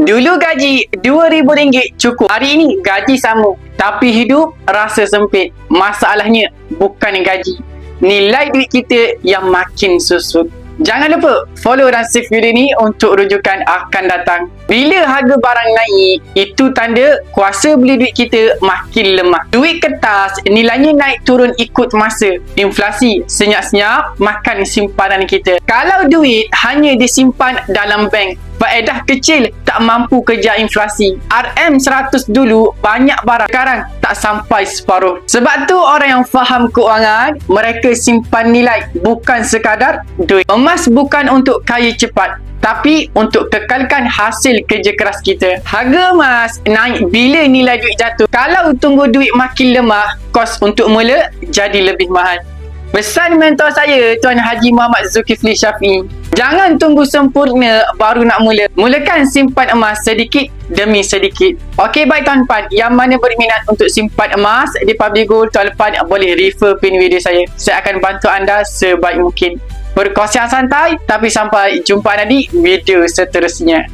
Dulu gaji RM2,000 cukup. Hari ini gaji sama. Tapi hidup rasa sempit. Masalahnya bukan gaji. Nilai duit kita yang makin susut. Jangan lupa follow dan save video ni untuk rujukan akan datang. Bila harga barang naik, itu tanda kuasa beli duit kita makin lemah. Duit kertas nilainya naik turun ikut masa. Inflasi senyap-senyap makan simpanan kita. Kalau duit hanya disimpan dalam bank, faedah kecil tak mampu kejar inflasi. RM100 dulu banyak barang, sekarang tak sampai separuh. Sebab tu orang yang faham keuangan, mereka simpan nilai, bukan sekadar duit. Emas bukan untuk kaya cepat, tapi untuk kekalkan hasil kerja keras kita. Harga emas naik bila nilai duit jatuh. Kalau tunggu duit makin lemah, kos untuk mula jadi lebih mahal. Pesan mentor saya, Tuan Haji Muhammad Zulkifli Syafiee, jangan tunggu sempurna baru nak mula. Mulakan simpan emas sedikit demi sedikit. Okey, baik tuan-tuan, yang mana berminat untuk simpan emas di Public Gold, tuan-tuan boleh refer pin video saya. Saya akan bantu anda sebaik mungkin. Berkos yang santai, tapi sampai jumpa nanti video seterusnya.